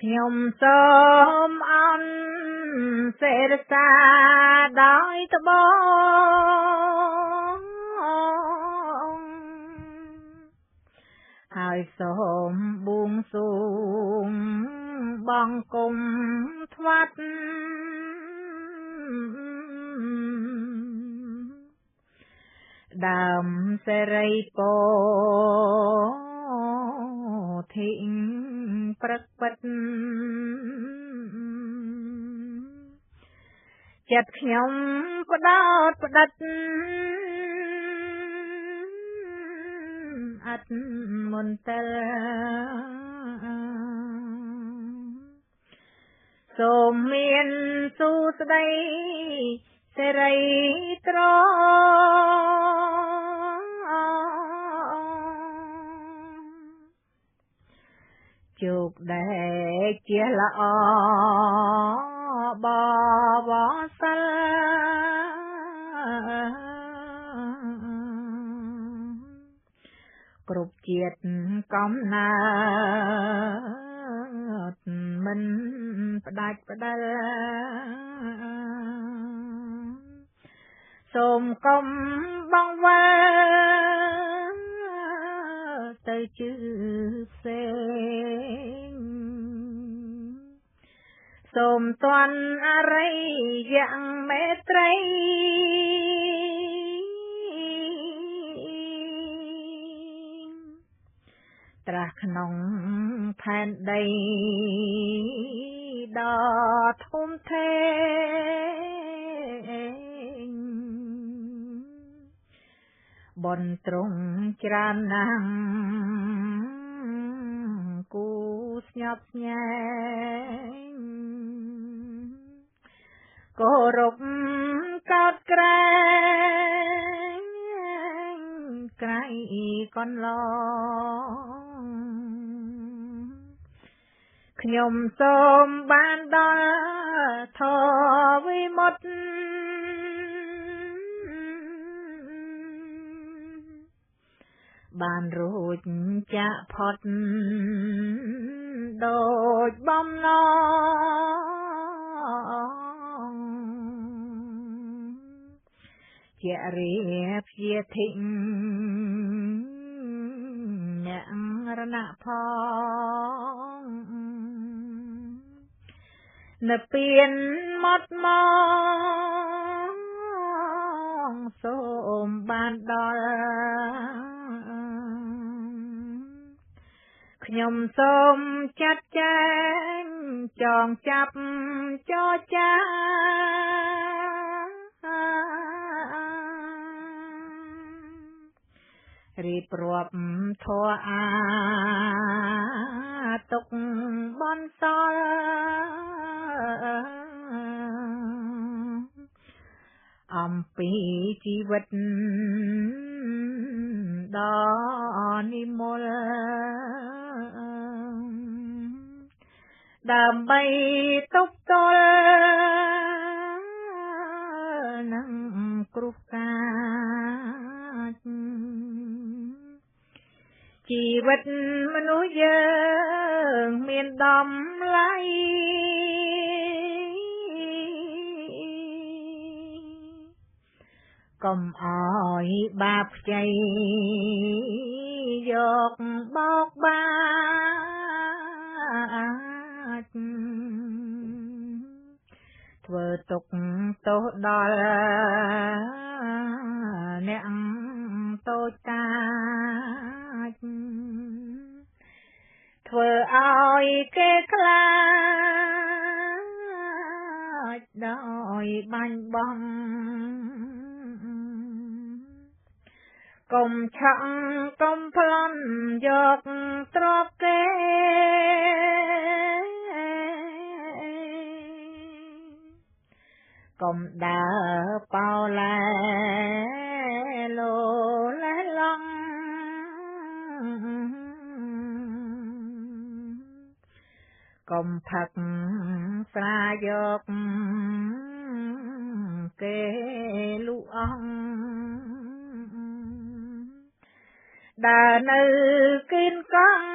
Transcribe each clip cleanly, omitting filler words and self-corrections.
ខ្ញុំសូមអន់សេរសាដោយត្បូងហើយសូមបួងសួងបង្គំថ្វាត់ដើមសេរីពោធិព្រឹកពិតចិត្តខ្ញុំផ្ដោតផ្ដិតអត់មន្ទិលសូមមានសុស្ដីសេរីត្រជោគដែលជាល្អបបសិលគ្រប់ជាតិកំណើតមិនផ្ដាច់ផ្ដាល់សូមកុំបងវិលទៅជឿផ្សេងសូមតន់អរិយយ៉ាងមេត្រីត្រាស់ក្នុងផែនដីដ៏ធំធេងបុណ្យទ្រង់ច្រើនណាស់គូស្ញប់ស្ញែងគោរពកោតក្រែងក្រៃកន្លងខ្ញុំសូមបានដល់ធម៌វិមុតតិបានរួចចាកផុតដូចបំណងជារាព្យាធិអ្នករណផងនៅពៀនមកសូមបានដល់ខ្ញុំសូមចាត់ចែងចងចាប់ចរចារៀបរាប់ធម៌អាទុកបនសល់អំពីជីវិតដ៏និមលដើម្បីទប់ទល់នឹងគ្រោះកាចជីវិតមនុស្សយើងមានតម្លៃកុំអោយបាបខ្ចីយកបោកបាចធ្វើទុកទោសដល់អ្នកតូចតាចធ្វើឲ្យគេខ្លាចដោយបាញ់បង់កុំឆក់កុំប្លន់យកទ្រព្យគេកុំដើរប៉ោឡែលោលេឡង់កុំផឹកស្រាយកគេលូអងដើរនៅគៀនកង់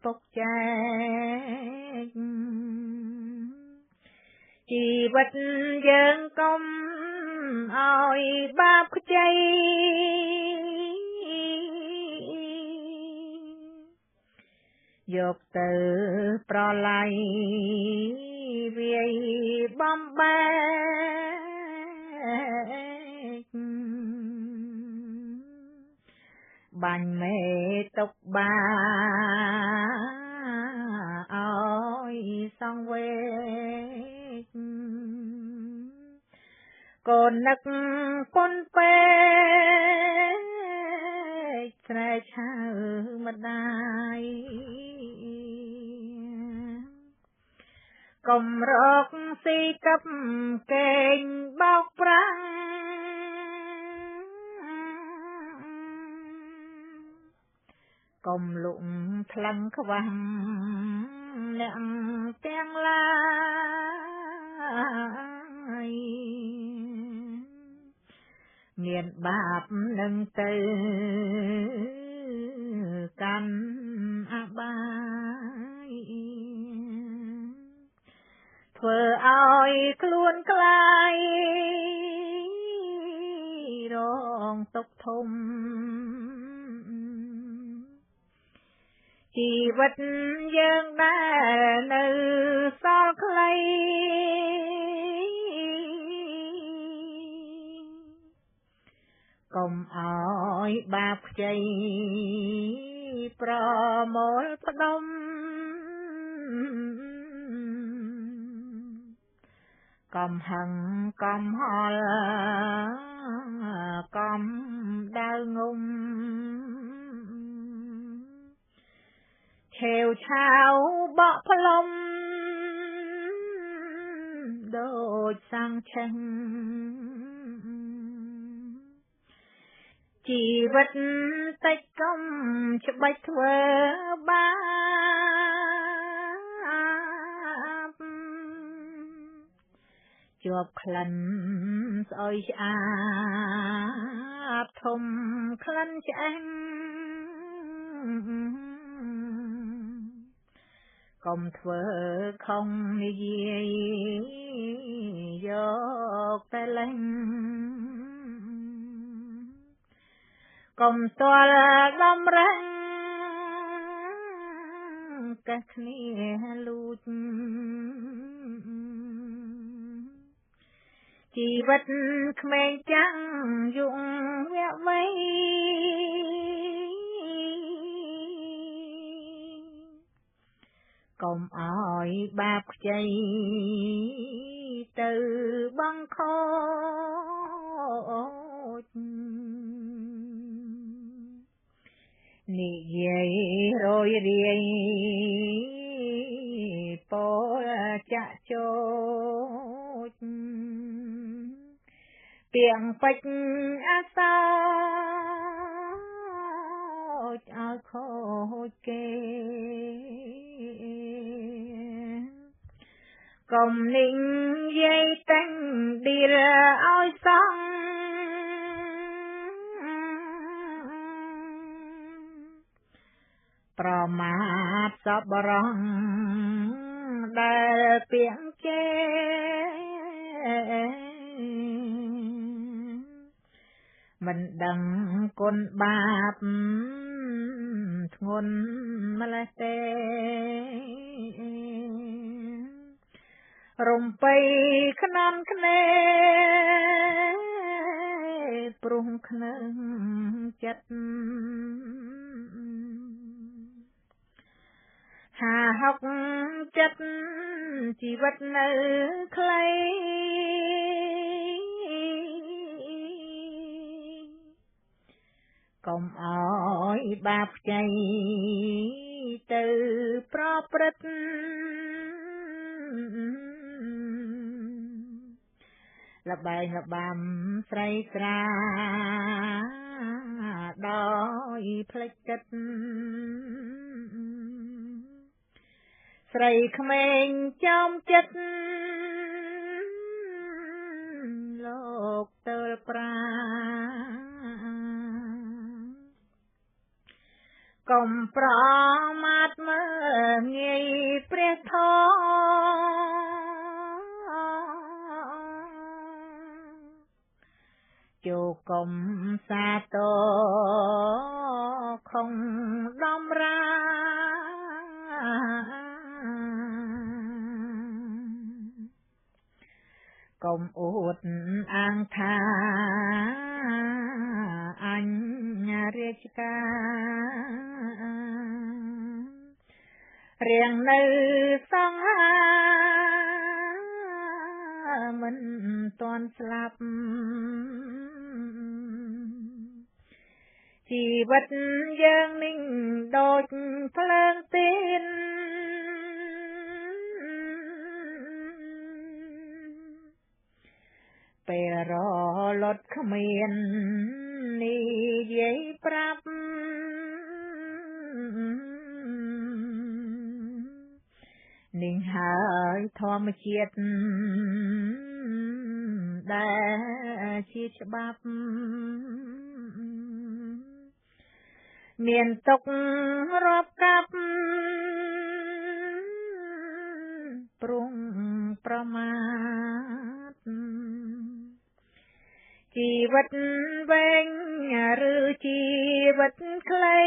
ពុកចែកជីវិតយើងកុំឲ្យបាបខ្ចីយកទៅប្រឡ័យវាយបំបែកបាញ់មេទុកបាឲ្យសង្វេគកូននឹកពុនពេកស្រែឆៅម្ដាយកុំរកស៊ីកັບកេងបោកប្រាំងកុំលុកថ្លឹងខ្វាំងអ្នកទាំងឡាយមានបាបនឹងទៅកាន់អបាយធ្វើឲ្យខ្លួនក្លាយរងទុក្ខធំជីវិតយើងដែលនៅសល់ខ្លីកុំឲ្យបាបខ្ចីប្រមូលផ្ដុំកំហឹងកំហល់កំដៅងុំឆេវឆាវបក់ផ្លុំដូចសាំងឆេះជីវិតតិចកុំច្បាច់ធ្វើបាបជាប់ក្លិនស្អុយឆ្អាបធំក្លិនឆ្អែងកុំធ្វើខំនិយាយយកតែលេងកុំស្ទាល់ដំរឹងកេះគ្នាលូចជីវិតក្មេងចាំងយុងវៈវ័យកុំឲ្យបាបខ្ចីទៅបង្ខូចនិយាយរយរាយពោលចាក់ចោចពាងពេជ្រអាសោចឲ្យខូចគេកុំនិយាយតែងឌីលឲ្យសងប្រមាថសប្បុរសដែលពាងជេមិនដឹងគុណបាបធ្ងន់ម្លេះទេរំពៃខ្នន់ខ្នេព្រោះខ្នើងចិត្តហាហុកចិត្តជីវិតនៅខ្លីកុំឲ្យបាបខ្ចីទៅប្រព្រឹត្តលបែងលបាំស្រីស្រាដោយផ្លេចចិត្តស្រីក្មេងចំចិត្តលោកទើលប្រាកុំ ុំប្រមាថមើលងាយព្រះធម៌ចូលកុំសាទរខំដំរាកុំអួតអាងថាអញរាជការរៀងនៅសង្ហាមិនទាន់ស្លាប់ជីវិតយើងនឹងដូចភ្លើងទៀនពេលរលត់គ្មាននិយាយប្រាប់នឹងហើយធម្មជាតិដែលជាច្បាប់មានទុករាប់កាប់ព្រុងប្រមាទជីវិតវែងឬជីវិតខ្លី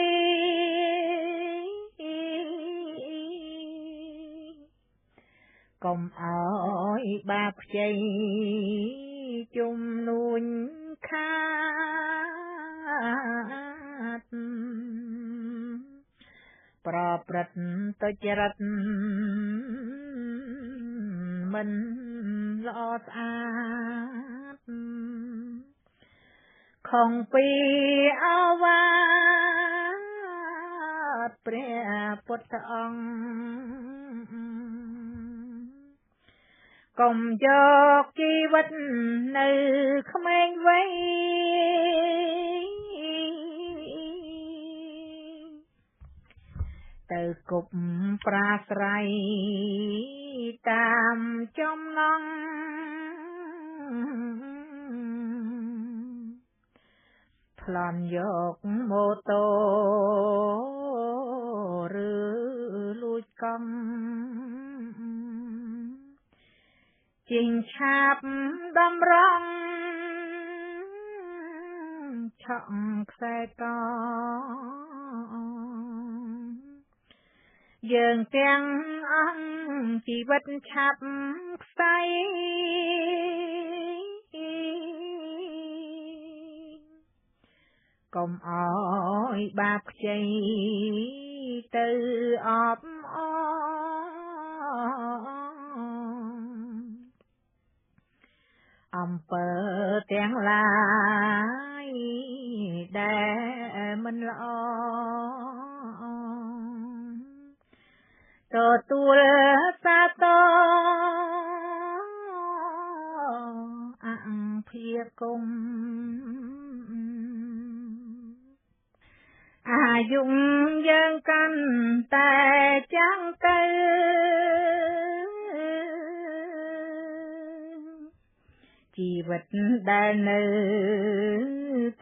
កុំអោយបាបខ្ចីជំនួញខាតប្រព្រឹត្តទុច្ចរិតមិនល្អស្អាតខំពីអវាទព្រះពុទ្ធអង្គកុំយកជីវិតនៅក្មេងវ័យទៅគប់ប្រាស្រ័យតាមចំណងប្លន់យកម៉ូតូឬលួចកង់ជីងឆាបដំរងឆក់ខ្សែកយើងទាំងអង្គជីវិតឆាប់ខ្សែកុំអោយបាបខ្ចីទៅអបអអំពើទាំងឡាយដែលមិនល្អទទួលសាទរអភិគុំអាយុយើងកាន់តែចាំងទៅជីវិតដែលនៅ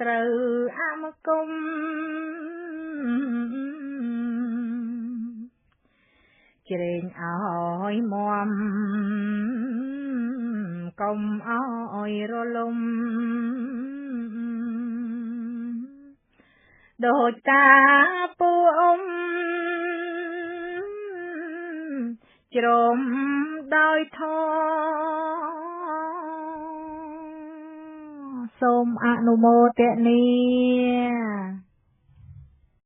ត្រូវអមគុំជ្រែងឲ្យមមកុំឲ្យរលំដូចតាពូអ៊ំជ្រំដោយធម៌សូមអនុមោទនា